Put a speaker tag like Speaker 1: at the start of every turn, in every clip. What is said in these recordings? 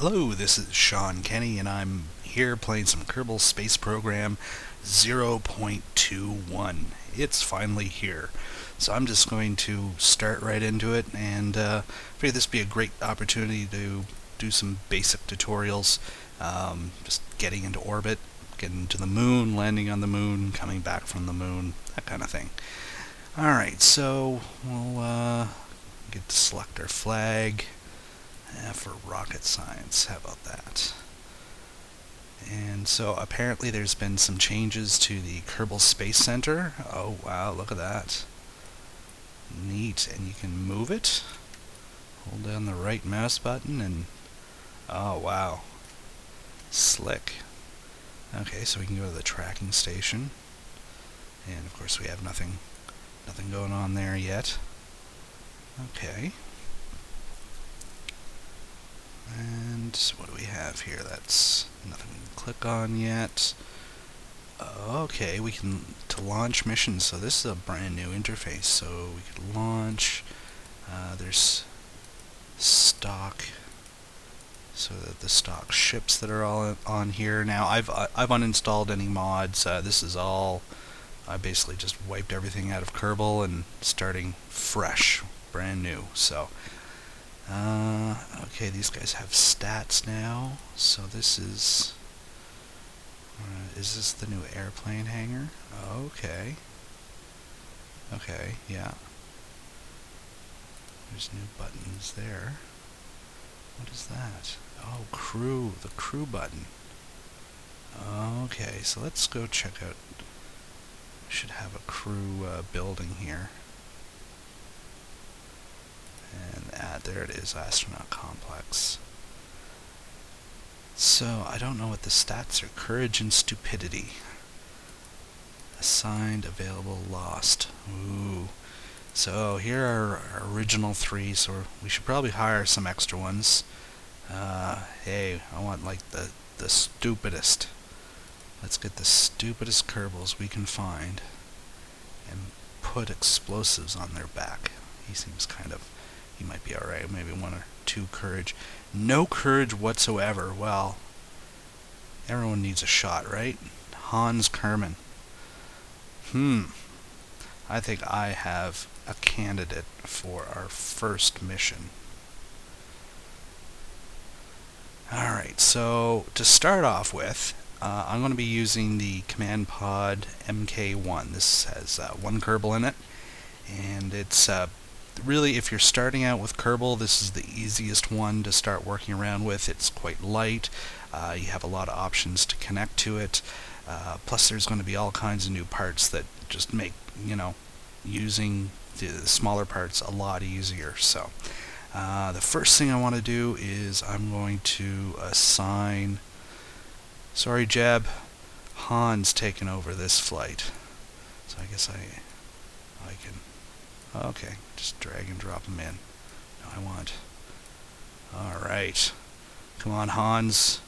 Speaker 1: Hello, this is Shawn Kenney, and I'm here playing some Kerbal Space Program 0.21. It's finally here. So I'm just going to start right into it, and figure this would be a great opportunity to do some basic tutorials, just getting into orbit, getting to the moon, landing on the moon, coming back from the moon, that kind of thing. Alright, so we'll get to select our flag. For rocket science, how about that? And so apparently there's been some changes to the Kerbal Space Center. Oh wow, look at that. Neat, and you can move it. Hold down the right mouse button and oh wow. Slick. Okay, so we can go to the tracking station. And of course we have nothing going on there yet. Okay. And what do we have here? That's nothing we can click on yet. Okay, we can to launch missions. So this is a brand new interface. So we could launch. There's stock. So that the stock ships that are all on here. Now I've uninstalled any mods. This is all. I basically just wiped everything out of Kerbal and starting fresh, brand new. So. Okay, these guys have stats now, so this is this the new airplane hangar? Okay. Okay, yeah. There's new buttons there. What is that? Oh, crew, the crew button. Okay, so let's go check out. We should have a crew building here. And there it is, Astronaut Complex. So, I don't know what the stats are. Courage and stupidity. Assigned, available, lost. Ooh. So, here are our original three, so we should probably hire some extra ones. Hey, I want like the stupidest. Let's get the stupidest Kerbals we can find and put explosives on their back. He seems kind of... He might be alright, maybe one or two courage. No courage whatsoever. Well, everyone needs a shot, right? Hans Kerman. I think I have a candidate for our first mission. Alright, so to start off with, I'm going to be using the Command Pod MK1. This has one Kerbal in it, and it's really, if you're starting out with Kerbal, this is the easiest one to start working around with. It's quite light. You have a lot of options to connect to it. Plus, there's going to be all kinds of new parts that just make, using the smaller parts a lot easier. So, the first thing I want to do is I'm going to assign... Sorry, Jeb. Han's taken over this flight. So I guess I can... Okay, just drag and drop them in. No, I want... Alright. Come on, Hans.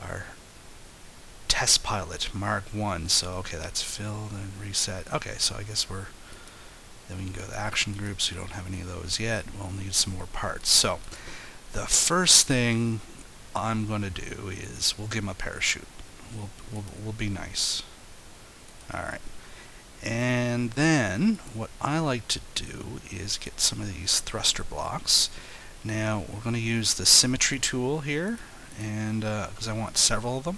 Speaker 1: Our test pilot, Mark 1. So, okay, that's filled and reset. Okay, so I guess we're... Then we can go to action groups. We don't have any of those yet. We'll need some more parts. So, the first thing I'm going to do is we'll give him a parachute. We'll be nice. Alright. And then, what I like to do is get some of these thruster blocks. Now, we're going to use the symmetry tool here, and because I want several of them.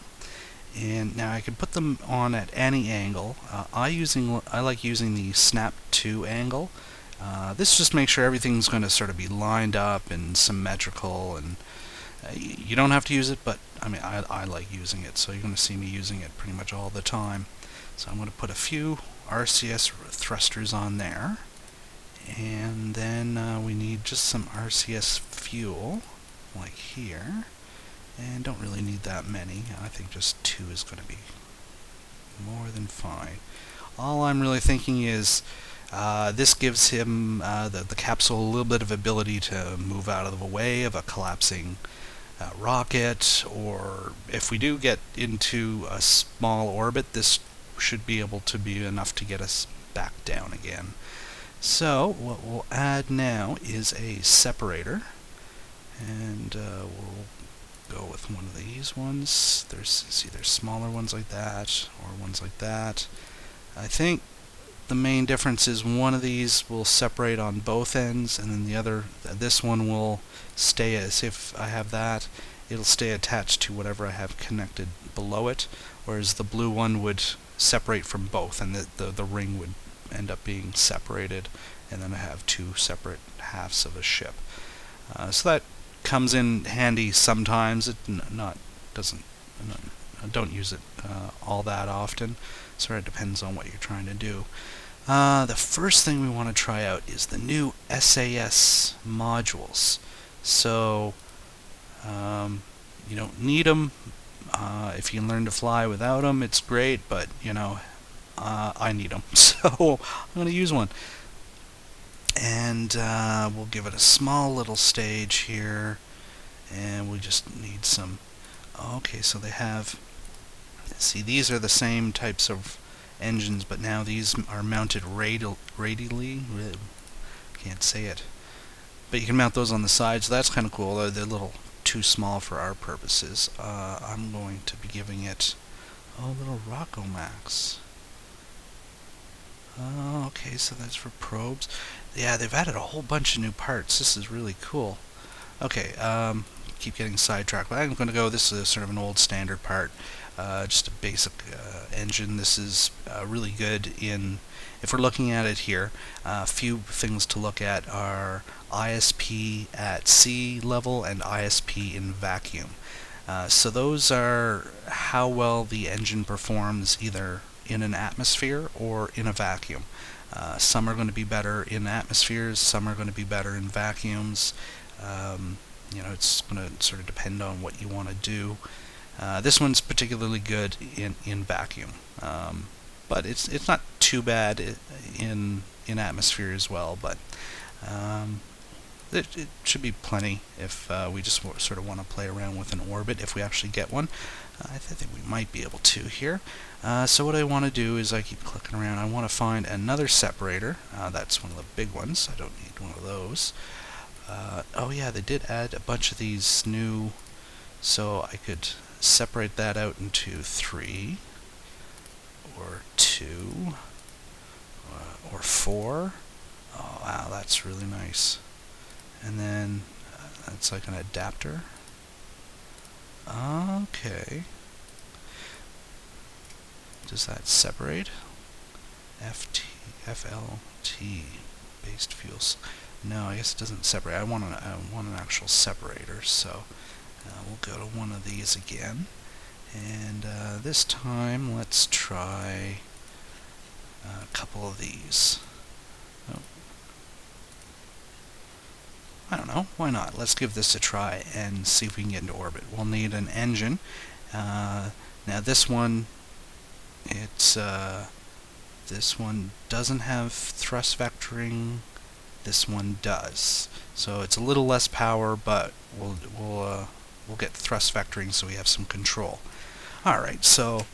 Speaker 1: And now I can put them on at any angle. I like using the snap to angle. This just makes sure everything's going to sort of be lined up and symmetrical, and you don't have to use it, but I mean I like using it, so you're going to see me using it pretty much all the time. So I'm going to put a few RCS thrusters on there, and then we need just some RCS fuel, like here, and don't really need that many. I think just 2 is going to be more than fine. All I'm really thinking is this gives him, the capsule, a little bit of ability to move out of the way of a collapsing rocket, or if we do get into a small orbit, this should be able to be enough to get us back down again. So what we'll add now is a separator, and we'll with one of these ones. See, there's smaller ones like that, or ones like that. I think the main difference is one of these will separate on both ends, and then the other, this one will stay, as if I have that, it'll stay attached to whatever I have connected below it, whereas the blue one would separate from both, and the ring would end up being separated, and then I have two separate halves of a ship. So that comes in handy sometimes. It don't use it all that often, so it depends on what you're trying to do. The first thing we want to try out is the new SAS modules. So you don't need them. If you can learn to fly without them, it's great, but I need them, so I'm going to use one. And we'll give it a small little stage here, and we just need some. Okay, so they have, see, these are the same types of engines, but now these are mounted radially. Can't say it, but you can mount those on the sides. So that's kind of cool. They're a little too small for our purposes. I'm going to be giving it a little Rocco Max. Okay, so that's for probes. Yeah, they've added a whole bunch of new parts. This is really cool. Okay, keep getting sidetracked, but I'm going to go, this is sort of an old standard part, just a basic engine. This is really good in, if we're looking at it here, a few things to look at are ISP at sea level and ISP in vacuum. So those are how well the engine performs either in an atmosphere or in a vacuum. Some are going to be better in atmospheres, some are going to be better in vacuums. It's going to sort of depend on what you want to do. This one's particularly good in vacuum, but it's not too bad in atmosphere as well. But it should be plenty if we just sort of want to play around with an orbit. If we actually get one, I think we might be able to here. So what I want to do is, I keep clicking around, I want to find another separator. That's one of the big ones. I don't need one of those. Oh yeah, they did add a bunch of these new, so I could separate that out into 3 or 2 or 4. Oh wow, that's really nice. And then that's like an adapter. Okay. Does that separate? FLT based fuels. No, I guess it doesn't separate. I want an actual separator, so we'll go to one of these again. And this time, let's try a couple of these. Oh. I don't know, why not? Let's give this a try and see if we can get into orbit. We'll need an engine. Now this one, this one doesn't have thrust vectoring. This one does. So it's a little less power, but we'll get thrust vectoring, so we have some control. All right, so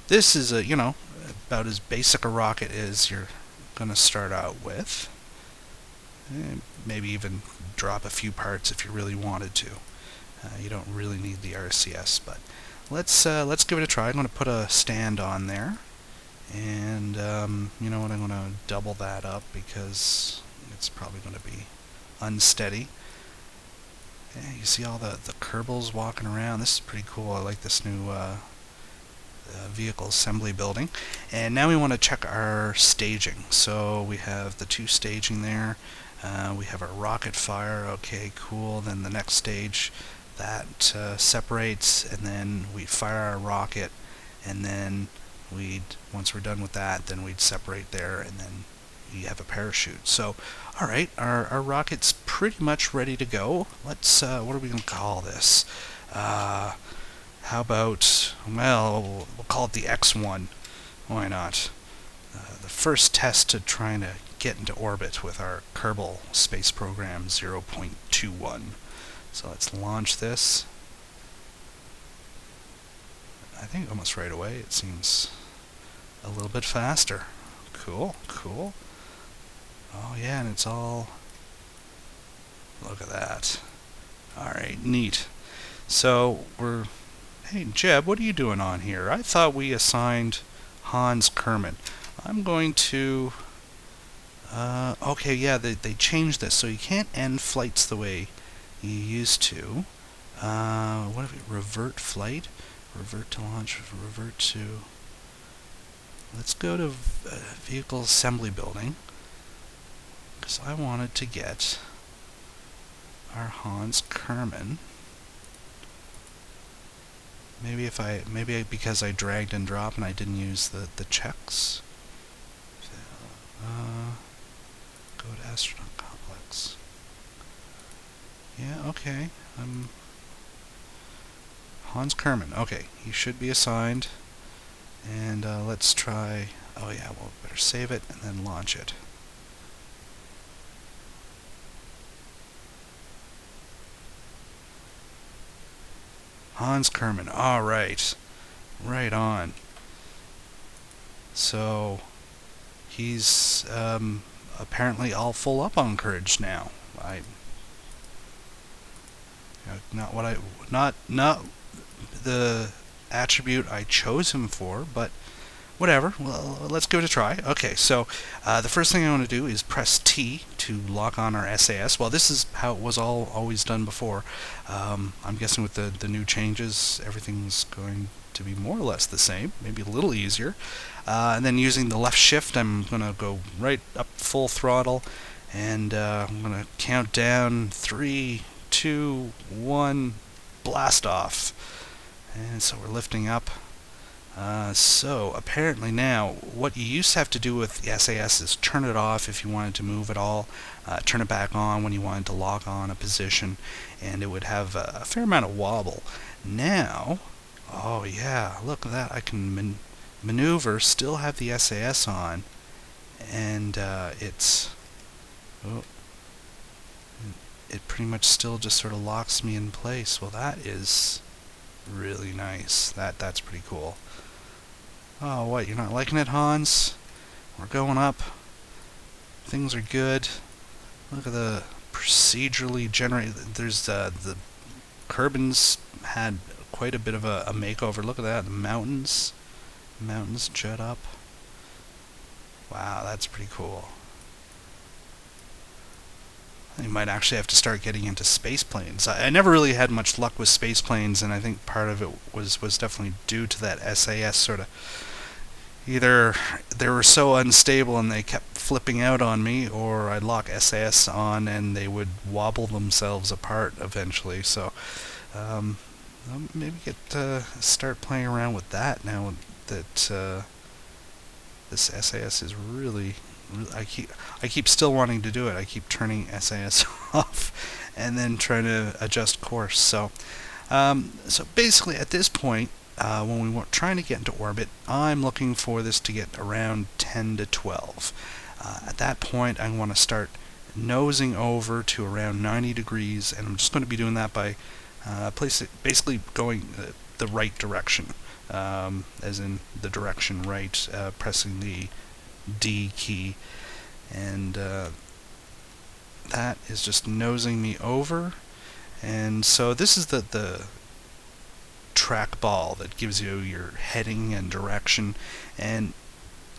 Speaker 1: this is about as basic a rocket as you're going to start out with. Maybe even drop a few parts if you really wanted to. You don't really need the RCS, but let's give it a try. I'm going to put a stand on there, and you know what? I'm going to double that up because it's probably going to be unsteady. Yeah, you see all the Kerbals walking around. This is pretty cool. I like this new vehicle assembly building. And now we want to check our staging. So we have the 2 staging there. We have our rocket fire. Okay, cool. Then the next stage, that separates, and then we fire our rocket, and then once we're done with that, then we'd separate there, and then we have a parachute. So, all right, our rocket's pretty much ready to go. Let's, what are we going to call this? How about, well, we'll call it the X1. Why not? The first test to trying to get into orbit with our Kerbal space program 0.21. So let's launch this. I think almost right away. It seems a little bit faster. Cool, cool. Oh yeah, and it's all, look at that. Alright, neat. So we're... Hey, Jeb, what are you doing on here? I thought we assigned Hans Kerman. I'm going to... okay, yeah, they changed this, so you can't end flights the way you used to. What if we revert flight? Revert to launch, revert to... Let's go to vehicle assembly building, because I wanted to get our Hans Kerman. Maybe because I dragged and dropped and I didn't use the checks. Go to astronaut complex. Yeah, okay. Hans Kerman. Okay, he should be assigned. And let's try... Oh yeah, well, better save it and then launch it. Hans Kerman. All right. Right on. So he's apparently all full up on courage now. Not the attribute I chose him for, but whatever. Well, let's give it a try. Okay, so the first thing I want to do is press T to lock on our SAS. Well, this is how it was always done before. I'm guessing with the new changes, everything's going to be more or less the same, maybe a little easier. And then using the left shift, I'm going to go right up full throttle, and I'm going to count down 3, 2, 1, blast off. And so we're lifting up. So apparently now, what you used to have to do with the SAS is turn it off if you wanted to move at all, turn it back on when you wanted to lock on a position, and it would have a fair amount of wobble. Now, oh yeah, look at that, I can maneuver, still have the SAS on, and it pretty much still just sort of locks me in place. Well, that is really nice. That's pretty cool. Oh, what, you're not liking it, Hans? We're going up. Things are good. Look at the procedurally generated... There's the Kerbals had quite a bit of a makeover. Look at that, the mountains. Mountains jut up. Wow, that's pretty cool. You might actually have to start getting into space planes. I never really had much luck with space planes, and I think part of it was definitely due to that SAS sort of... Either they were so unstable and they kept flipping out on me, or I'd lock SAS on and they would wobble themselves apart eventually. So I'll maybe start playing around with that now that this SAS is really... I keep still wanting to do it. I keep turning SAS off and then trying to adjust course. So basically at this point, when we were trying to get into orbit, I'm looking for this to get around 10 to 12. At that point, I want to start nosing over to around 90 degrees, and I'm just going to be doing that by basically going the right direction, as in the direction right, pressing the D key, and that is just nosing me over. And so this is the trackball that gives you your heading and direction, and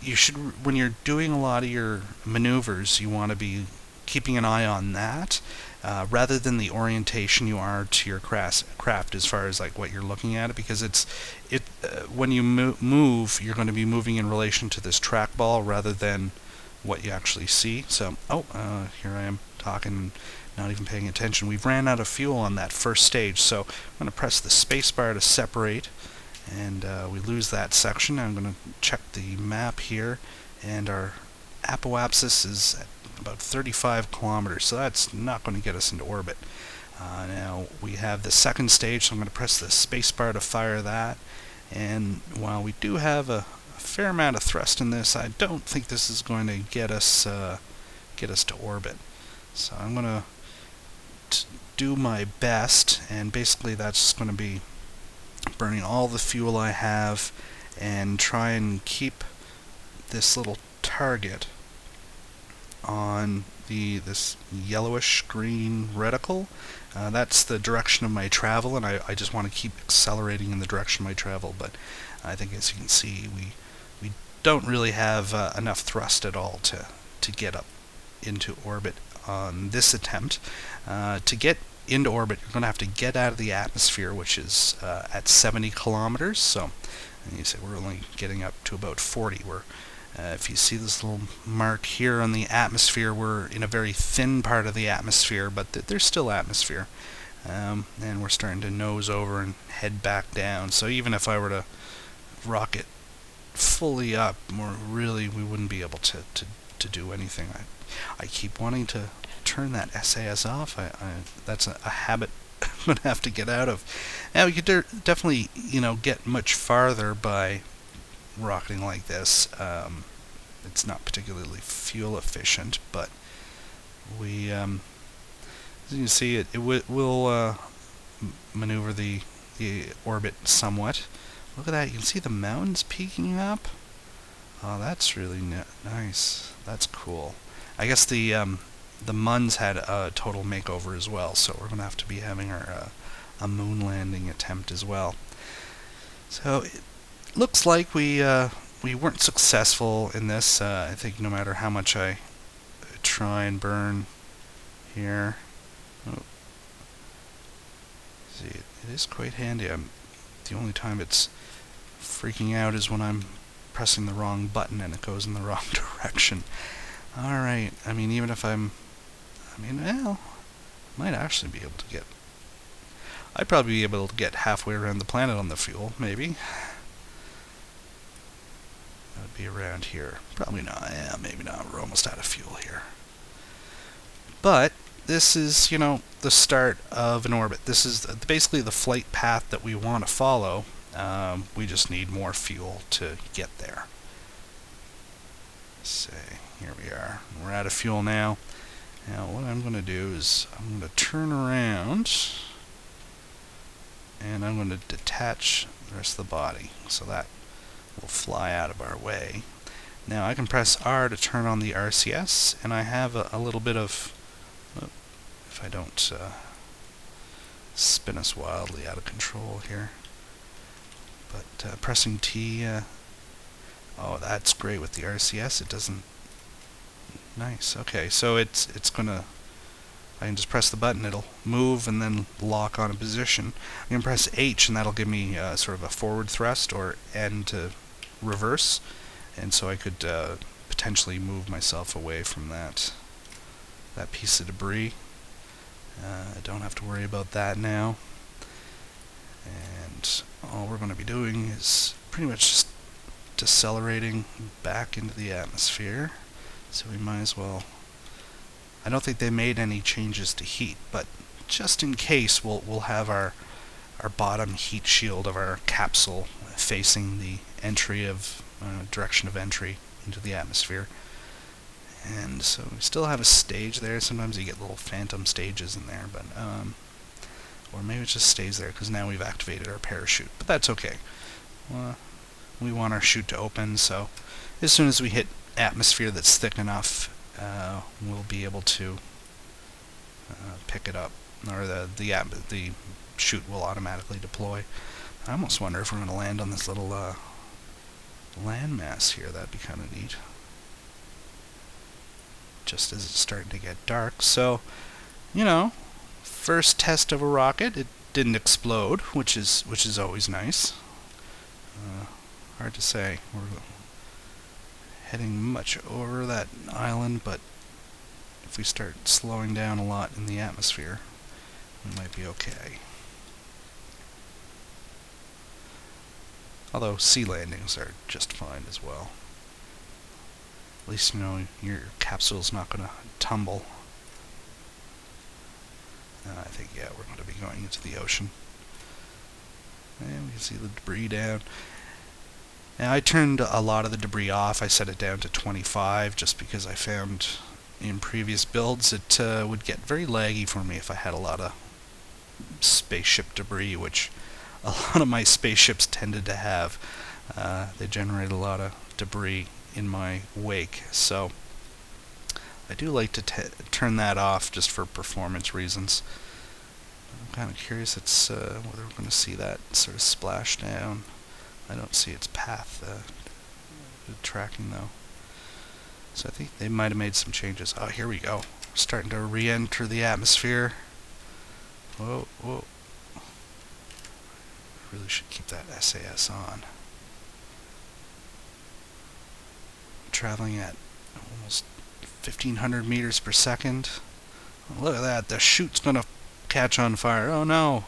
Speaker 1: you should, when you're doing a lot of your maneuvers, you want to be keeping an eye on that rather than the orientation you are to your craft as far as like what you're looking at it, because when you move, you're going to be moving in relation to this trackball rather than what you actually see. So here I am talking, not even paying attention. We've ran out of fuel on that first stage, so I'm going to press the space bar to separate, and we lose that section. I'm going to check the map here, and our apoapsis is at about 35 kilometers, so that's not going to get us into orbit. Now we have the second stage, so I'm going to press the space bar to fire that, and while we do have a fair amount of thrust in this, I don't think this is going to get us to orbit. So I'm going to do my best, and basically that's going to be burning all the fuel I have and try and keep this little target on this yellowish green reticle. That's the direction of my travel, and I just want to keep accelerating in the direction of my travel, but I think, as you can see, we don't really have enough thrust at all to get up into orbit on this attempt. To get into orbit, you're going to have to get out of the atmosphere, which is at 70 kilometers. So, and you say we're only getting up to about 40. If you see this little mark here on the atmosphere, we're in a very thin part of the atmosphere, but there's still atmosphere. And we're starting to nose over and head back down. So even if I were to rocket fully up, we wouldn't be able to do anything. I keep wanting to turn that SAS off. That's a habit I'm going to have to get out of. Now, you could definitely, get much farther by rocketing like this. It's not particularly fuel efficient, but we, as you can see, it will maneuver the orbit somewhat. Look at that, you can see the mountains peeking up. Oh, that's really nice. That's cool. I guess the Muns had a total makeover as well, so we're going to have to be having our a moon landing attempt as well. So it looks like we weren't successful in this. I think no matter how much I try and burn here. Oh. See, it is quite handy. The only time it's freaking out is when I'm pressing the wrong button and it goes in the wrong direction. Alright, even if well, might actually be able to get... I'd probably be able to get halfway around the planet on the fuel, maybe. That would be around here. Probably not. Yeah, maybe not. We're almost out of fuel here. But this is, the start of an orbit. This is basically the flight path that we want to follow. We just need more fuel to get there. Let's see. Here we are. We're out of fuel now. Now what I'm going to do is I'm going to turn around and I'm going to detach the rest of the body so that will fly out of our way. Now I can press R to turn on the RCS, and I have a little bit of, if I don't spin us wildly out of control here, but pressing T, oh, that's great with the RCS. It doesn't. Nice. Okay, so it's gonna. I can just press the button. It'll move and then lock on a position. I can press H, and that'll give me sort of a forward thrust, or N to reverse, and so I could potentially move myself away from that piece of debris. I don't have to worry about that now. And all we're going to be doing is pretty much just decelerating back into the atmosphere. So we might as well... I don't think they made any changes to heat, but just in case, we'll have our bottom heat shield of our capsule facing the entry of direction of entry into the atmosphere. And so we still have a stage there. Sometimes you get little phantom stages in there, but or maybe it just stays there because now we've activated our parachute. But that's okay. We want our chute to open, so as soon as we hit atmosphere that's thick enough, we'll be able to pick it up, or the chute will automatically deploy. I almost wonder if we're going to land on this little landmass here. That'd be kind of neat. Just as it's starting to get dark. So, first test of a rocket. It didn't explode, which is always nice. Hard to say. We're heading much over that island, but if we start slowing down a lot in the atmosphere, we might be okay. Although sea landings are just fine as well. At least your capsule's not going to tumble. I think, yeah, we're going to be going into the ocean. And we can see the debris down. Now, I turned a lot of the debris off. I set it down to 25 just because I found in previous builds it would get very laggy for me if I had a lot of spaceship debris, which a lot of my spaceships tended to have. They generated a lot of debris in my wake, so I do like to turn that off just for performance reasons. I'm kind of curious whether we're going to see that sort of splash down. I don't see its path tracking though. So I think they might have made some changes. Oh, here we go. We're starting to re-enter the atmosphere. Whoa, whoa. Really should keep that SAS on. Traveling at almost 1,500 meters per second. Oh, look at that. The chute's going to catch on fire. Oh no.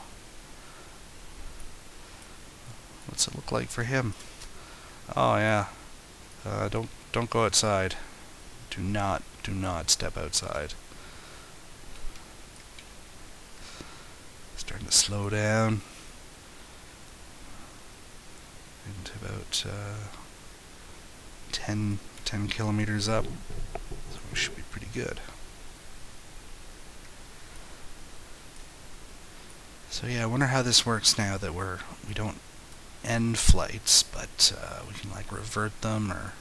Speaker 1: What's it look like for him? Oh yeah. Don't go outside. Do not step outside. Starting to slow down. Into about 10 kilometers up. So we should be pretty good. So yeah, I wonder how this works now that we don't end flights, but we can like revert them, or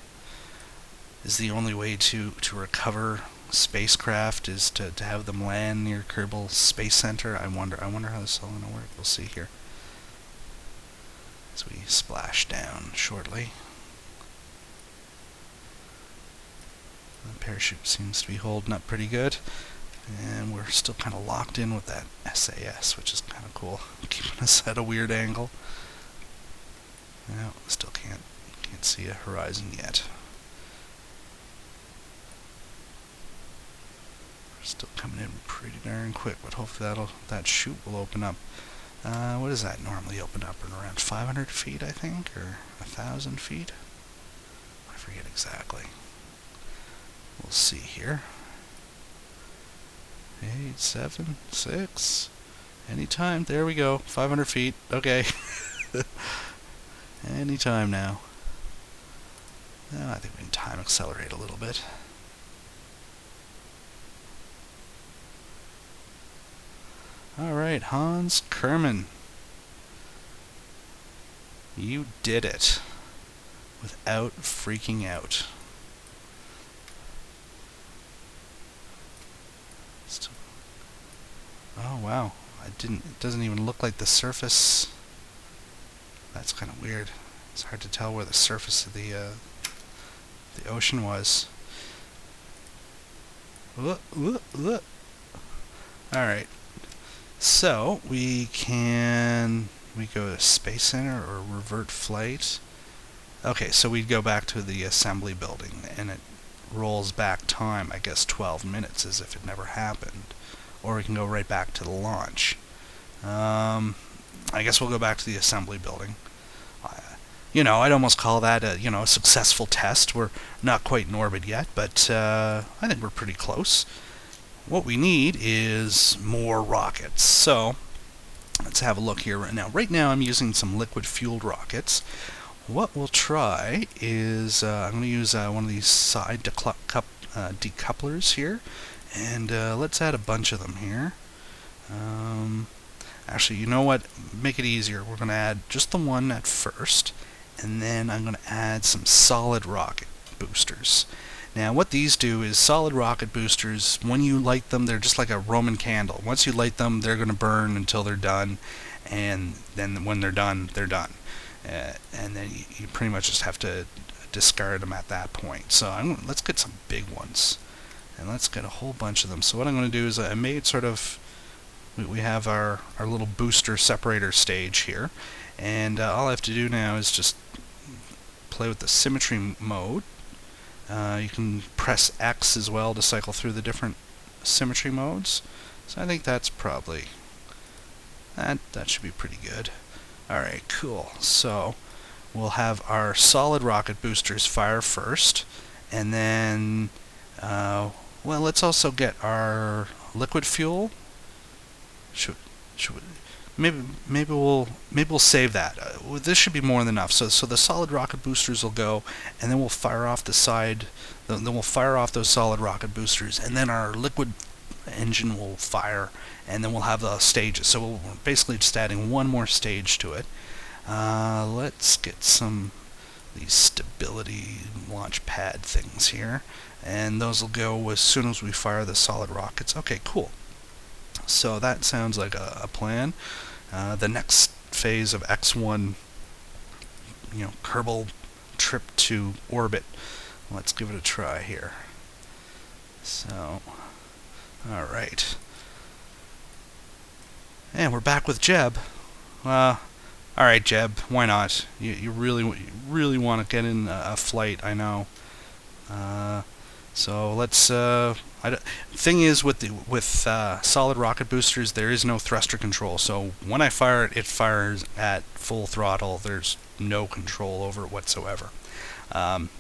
Speaker 1: is the only way to recover spacecraft is to have them land near Kerbal Space Center? I wonder how this is all going to work. We'll see here as we splash down shortly. The parachute seems to be holding up pretty good, and we're still kind of locked in with that SAS, which is kind of cool, keeping us at a weird angle. No, still can't see a horizon yet. We're still coming in pretty darn quick, but hopefully that chute will open up. What does that normally open up? Around 500 feet, I think, or 1,000 feet? I forget exactly. We'll see here. 8, 7, 6. Anytime. There we go. 500 feet. Okay. Anytime now. I think we can time accelerate a little bit. Alright, Hans Kerman. You did it. Without freaking out. Oh wow. It doesn't even look like the surface. That's kind of weird. It's hard to tell where the surface of the ocean was. Alright. So, we go to Space Center or revert flight. Okay, so we'd go back to the assembly building, and it rolls back time, I guess 12 minutes, as if it never happened. Or we can go right back to the launch. I guess we'll go back to the assembly building. I'd almost call that a successful test. We're not quite in orbit yet, but I think we're pretty close. What we need is more rockets. So let's have a look here right now. Right now I'm using some liquid-fueled rockets. What we'll try is I'm going to use one of these side decouplers here, and let's add a bunch of them here. Actually, you know what? Make it easier. We're going to add just the one at first, and then I'm going to add some solid rocket boosters. Now, what these do is solid rocket boosters, when you light them, they're just like a Roman candle. Once you light them, they're going to burn until they're done, and then when they're done, they're done. And then you pretty much just have to discard them at that point. So let's get some big ones, and let's get a whole bunch of them. So what I'm going to do is I made sort of, we have our little booster separator stage here, and all I have to do now is just play with the symmetry mode. You can press X as well to cycle through the different symmetry modes. So I think that's probably, that should be pretty good. Alright, cool. So we'll have our solid rocket boosters fire first, and then, well, let's also get our liquid fuel. Maybe we'll save that. This should be more than enough. So the solid rocket boosters will go, and then we'll fire off the side. Then we'll fire off those solid rocket boosters, and then our liquid engine will fire, and then we'll have the stages. So we're basically just adding one more stage to it. Let's get some of these stability launch pad things here, and those will go as soon as we fire the solid rockets. Okay, cool. So that sounds like a plan. The next phase of X1, Kerbal trip to orbit. Let's give it a try here. So, all right. And we're back with Jeb. All right, Jeb, why not? You really want to get in a flight, I know. So let's. Thing is, with solid rocket boosters, there is no thruster control. So when I fire it, it fires at full throttle. There's no control over it whatsoever.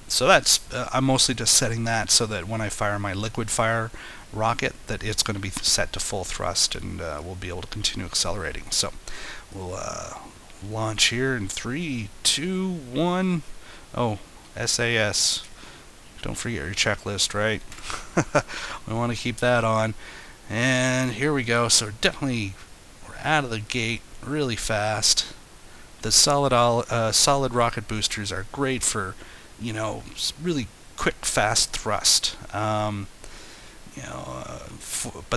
Speaker 1: So that's. I'm mostly just setting that so that when I fire my liquid fire rocket, that it's going to be set to full thrust, and we'll be able to continue accelerating. So we'll launch here in 3, 2, 1. Oh, SAS. Don't forget your checklist, right? We want to keep that on. And here we go. So definitely we're out of the gate really fast. The solid rocket boosters are great for, really quick, fast thrust. But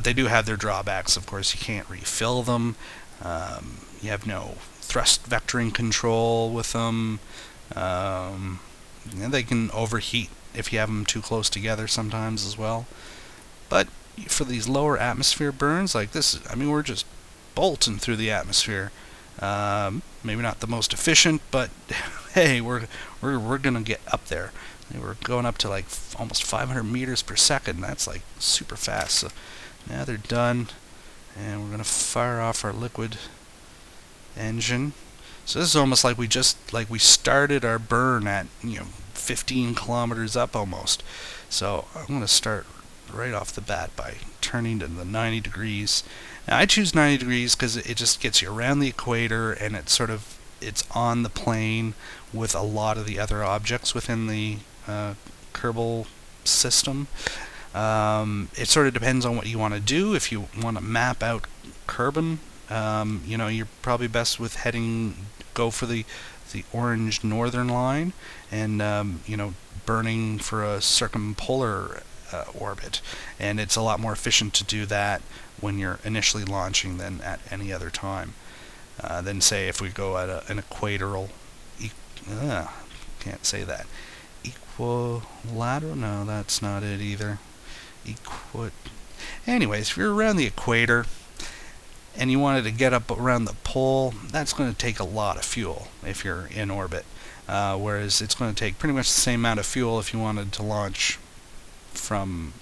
Speaker 1: they do have their drawbacks. Of course, you can't refill them. You have no thrust vectoring control with them. They can overheat if you have them too close together sometimes as well. But for these lower atmosphere burns like this, we're just bolting through the atmosphere. Maybe not the most efficient, but hey, we're gonna get up there. We're going up to like almost 500 meters per second. That's like super fast. So now they're done, and we're gonna fire off our liquid engine. So this is almost like we started our burn at 15 kilometers up almost. So I'm going to start right off the bat by turning to the 90 degrees. Now I choose 90 degrees because it just gets you around the equator, and it's on the plane with a lot of the other objects within the Kerbal system. It sort of depends on what you want to do. If you want to map out Kerbin, you're probably best with go for the orange northern line, and burning for a circumpolar orbit. And it's a lot more efficient to do that when you're initially launching than at any other time. Then say if we go at an equatorial, can't say that. Equilateral? No, that's not it either. Anyways, if you're around the equator and you wanted to get up around the pole, that's going to take a lot of fuel if you're in orbit. Whereas it's going to take pretty much the same amount of fuel if you wanted to launch from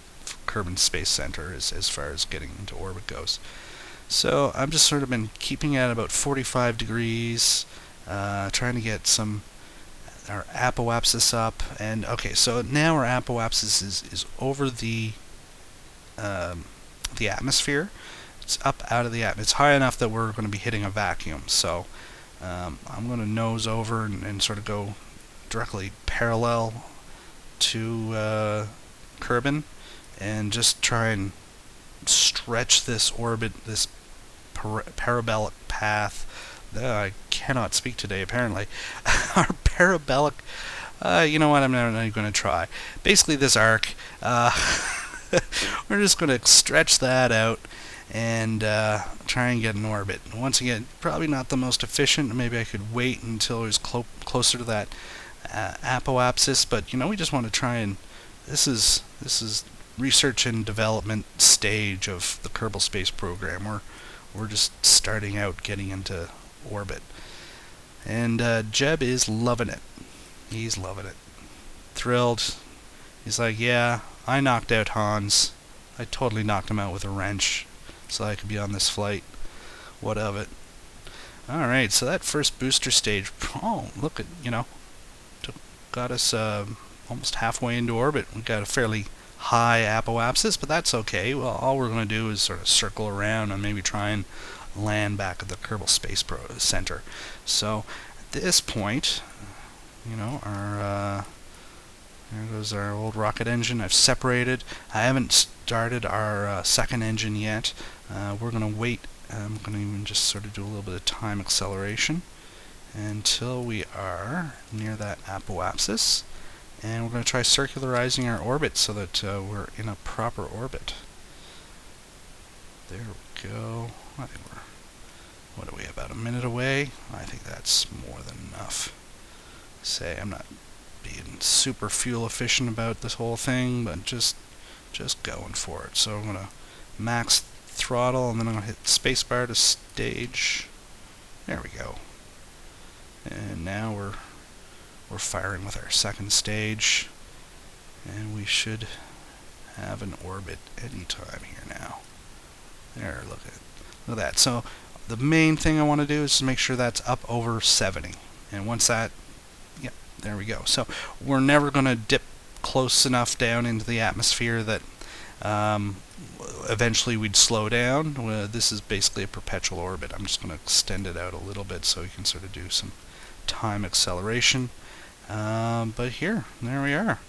Speaker 1: Kerbal Space Center as far as getting into orbit goes. So I've just sort of been keeping at about 45 degrees, trying to get our apoapsis up. And okay, so now our apoapsis is over the atmosphere. It's up out of the atmosphere. It's high enough that we're going to be hitting a vacuum. So I'm going to nose over and sort of go directly parallel to Kerbin, and just try and stretch this orbit, this parabolic path. I cannot speak today, apparently. Our parabolic, you know what, I'm not going to try. Basically, this arc, we're just going to stretch that out and try and get in orbit. Once again, probably not the most efficient. Maybe I could wait until it was closer to that apoapsis, but we just want to try and. This is research and development stage of the Kerbal Space Program. We're just starting out getting into orbit, and Jeb is loving it. He's loving it, thrilled. He's like, yeah, I knocked out Hans. I totally knocked him out with a wrench so I could be on this flight. What of it? Alright, so that first booster stage, look at, got us almost halfway into orbit. We got a fairly high apoapsis, but that's okay. Well, all we're going to do is sort of circle around and maybe try and land back at the Kerbal Space Center. So at this point, there goes our old rocket engine. I've separated. I haven't started our second engine yet. We're going to wait. I'm going to even just sort of do a little bit of time acceleration until we are near that apoapsis. And we're going to try circularizing our orbit so that we're in a proper orbit. There we go. I think we're, what are we, about a minute away? I think that's more than enough. Say, I'm not being super fuel efficient about this whole thing, but just going for it. So I'm going to max throttle, and then I'm going to hit spacebar to stage. There we go. And now we're firing with our second stage, and we should have an orbit anytime here now. There, look at that. So the main thing I want to do is to make sure that's up over 70. And once that, yeah, there we go. So we're never going to dip close enough down into the atmosphere that eventually we'd slow down. This is basically a perpetual orbit. I'm just going to extend it out a little bit so we can sort of do some time acceleration. But here, there we are.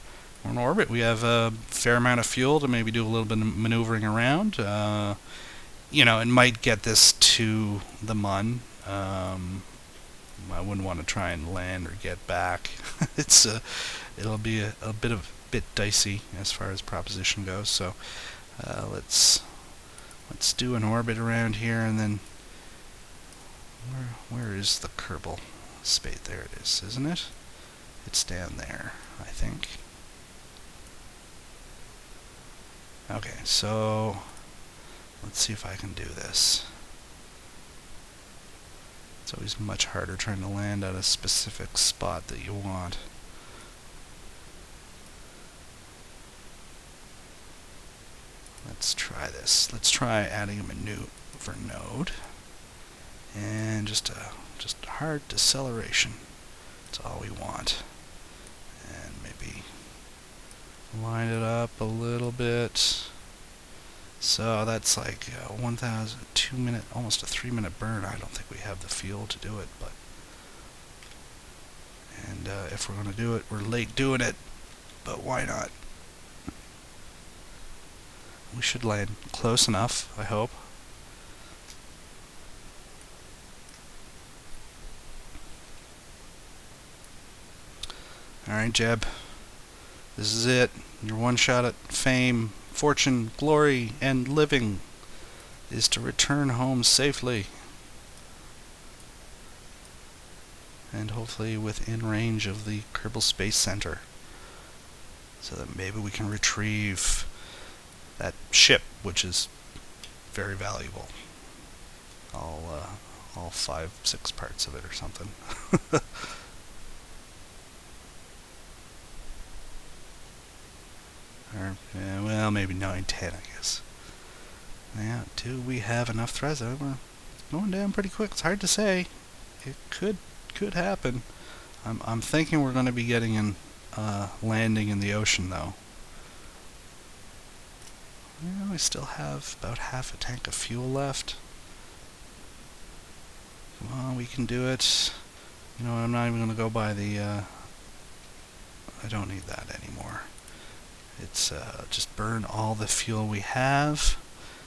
Speaker 1: We're in orbit. We have a fair amount of fuel to maybe do a little bit of maneuvering around. You know, it might get this to the Mun. I wouldn't want to try and land or get back. It'll be a bit dicey as far as proposition goes. So let's do an orbit around here, and then where is the Kerbal space? There it is, isn't it? It's down there, I think. Okay, so let's see if I can do this. It's always much harder trying to land at a specific spot that you want. Let's try this. Let's try adding a maneuver node, and just hard deceleration. That's all we want. And maybe line it up a little bit. So that's like 2 minute, almost a 3 minute burn. I don't think we have the fuel to do it, but if we're going to do it, we're late doing it, but why not? We should land close enough, I hope. Alright, Jeb. This is it. Your one shot at fame, fortune, glory, and living is to return home safely. And hopefully within range of the Kerbal Space Center, so that maybe we can retrieve that ship, which is very valuable. All 5-6 parts of it or something. Or, well, maybe 9-10, I guess. Yeah, do we have enough thrust? We're going down pretty quick. It's hard to say. It could happen. I'm thinking we're going to be getting in landing in the ocean, though. Well, we still have about half a tank of fuel left. Come on, we can do it. You know, I'm not even going to go by the... I don't need that anymore. It's just burn all the fuel we have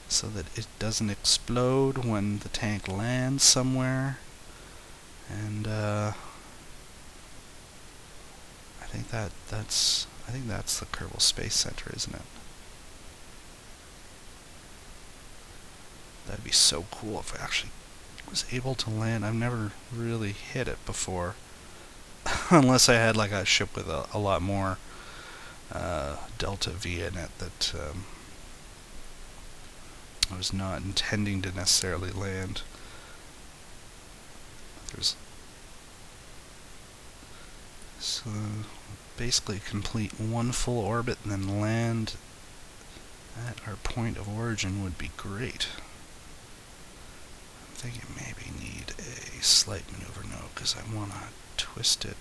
Speaker 1: so that it doesn't explode when the tank lands somewhere. And I think that's the Kerbal Space Center, isn't it? That'd be so cool if I actually was able to land. I've never really hit it before, unless I had like a ship with a lot more delta V in it that I was not intending to necessarily land. So basically complete one full orbit and then land at our point of origin would be great. I'm thinking maybe need a slight maneuver node because I want to twist it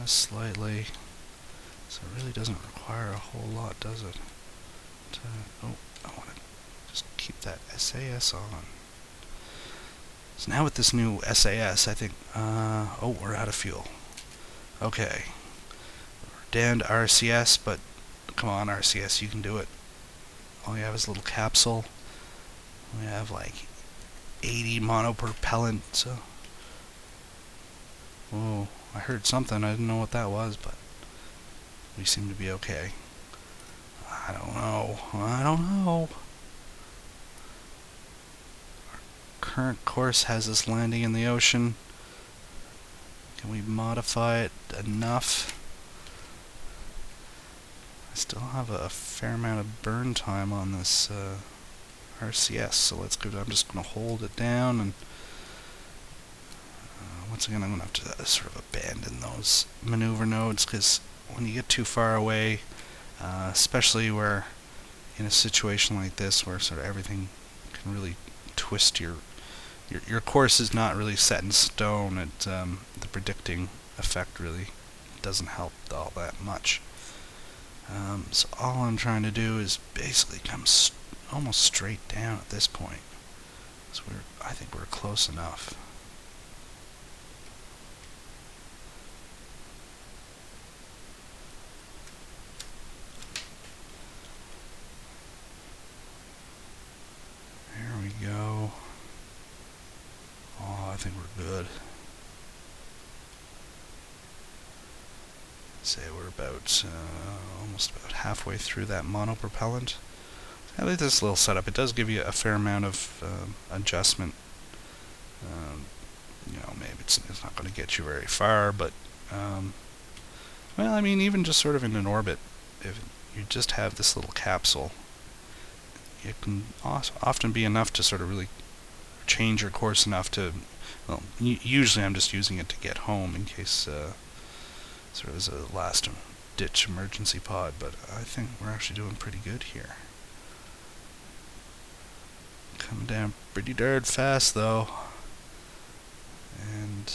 Speaker 1: just slightly, so it really doesn't require a whole lot, does it? Oh, I want to just keep that SAS on. So now with this new SAS, I think, oh, we're out of fuel. Okay, we're down to RCS, but come on, RCS, you can do it. All you have is a little capsule. We have like 80 monopropellant, so... Whoa, I heard something. I didn't know what that was, but we seem to be okay. I don't know. Our current course has us landing in the ocean. Can we modify it enough? I still have a fair amount of burn time on this RCS, so let's go. I'm just going to hold it down, and once again I'm going to have to sort of abandon those maneuver nodes, because when you get too far away, especially where in a situation like this where sort of everything can really twist your course is not really set in stone. The predicting effect really doesn't help all that much. So all I'm trying to do is basically come almost straight down at this point. So I think we're close enough. There we go. Oh, I think we're good. Say we're about almost about halfway through that monopropellant. I like this little setup. It does give you a fair amount of adjustment. Maybe it's not going to get you very far, but well, I mean, even just sort of in an orbit, if you just have this little capsule, it can often be enough to sort of really change your course enough to. Well, usually I'm just using it to get home in case sort of as a last ditch emergency pod, but I think we're actually doing pretty good here. Coming down pretty darn fast though. And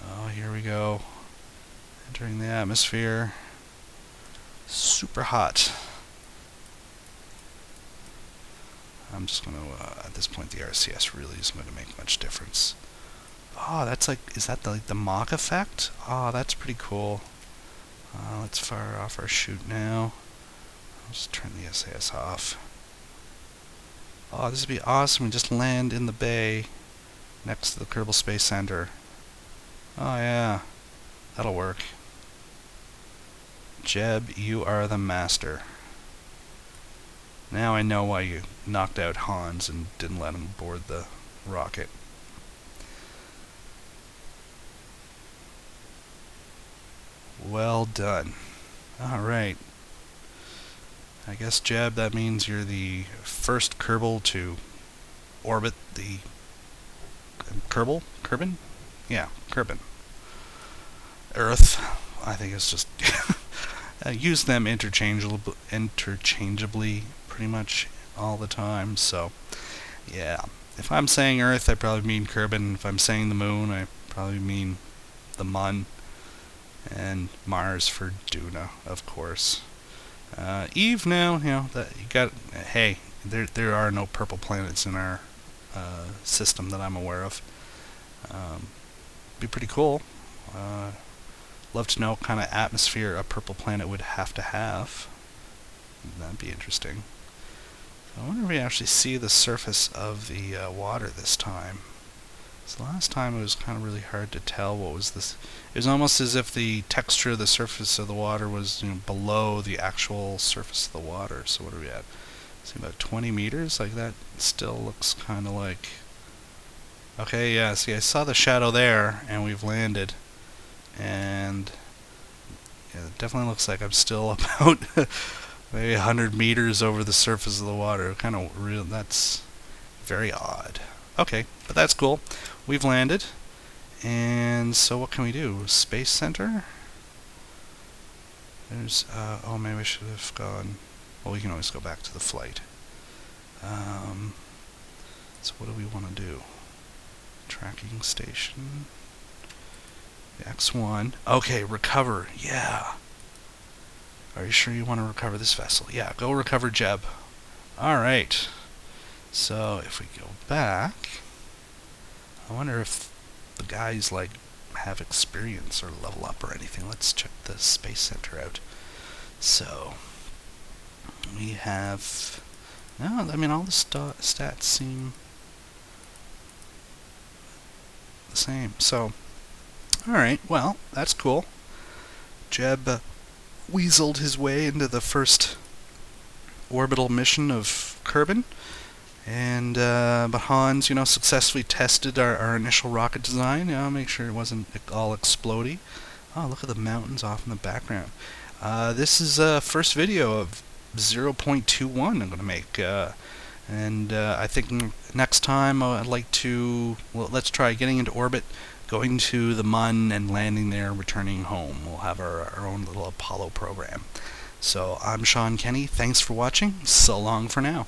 Speaker 1: oh, here we go. Entering the atmosphere. Super hot. I'm just going to, at this point, the RCS really isn't going to make much difference. Oh, that's like, is that like the Mach effect? Oh, that's pretty cool. Let's fire off our chute now. I'll just turn the SAS off. Oh, this would be awesome. We just land in the bay next to the Kerbal Space Center. Oh yeah, that'll work. Jeb, you are the master. Now I know why you knocked out Hans and didn't let him board the rocket. Well done. Alright. I guess, Jeb, that means you're the first Kerbal to orbit the Kerbal? Kerbin? Yeah, Kerbin. Earth. I think it's just use them interchangeably pretty much all the time. So, yeah. If I'm saying Earth, I probably mean Kerbin. If I'm saying the Moon, I probably mean the Mun. And Mars for Duna, of course. Eve now, that you got. Hey, there are no purple planets in our system that I'm aware of. Be pretty cool. Love to know what kind of atmosphere a purple planet would have to have. That'd be interesting. So I wonder if we actually see the surface of the water this time. So last time it was kind of really hard to tell what was this. It was almost as if the texture of the surface of the water was below the actual surface of the water. So what are we at? See, about 20 meters? Like that still looks kind of like... Okay, yeah, see, I saw the shadow there, and we've landed. And yeah, it definitely looks like I'm still about maybe 100 meters over the surface of the water. Kind of real. That's very odd. Okay, but that's cool. We've landed. And so what can we do? Space Center? There's, oh, maybe we should have gone... Well, we can always go back to the flight. So what do we want to do? Tracking station. X1. Okay, recover. Yeah. Are you sure you want to recover this vessel? Yeah, go recover Jeb. Alright. So if we go back, I wonder if the guys have experience or level up or anything. Let's check the Space Center out. So we have no. I mean, all the stats seem the same. So Alright, well, that's cool. Jeb weaseled his way into the first orbital mission of Kerbin. And but Hans, successfully tested our initial rocket design. Make sure it wasn't all explodey. Oh, look at the mountains off in the background. This is first video of 0.21 I'm going to make. And I think next time I'd like to, well, let's try getting into orbit, going to the Mun and landing there, returning home. We'll have our own little Apollo program. So I'm Shawn Kenney. Thanks for watching. So long for now.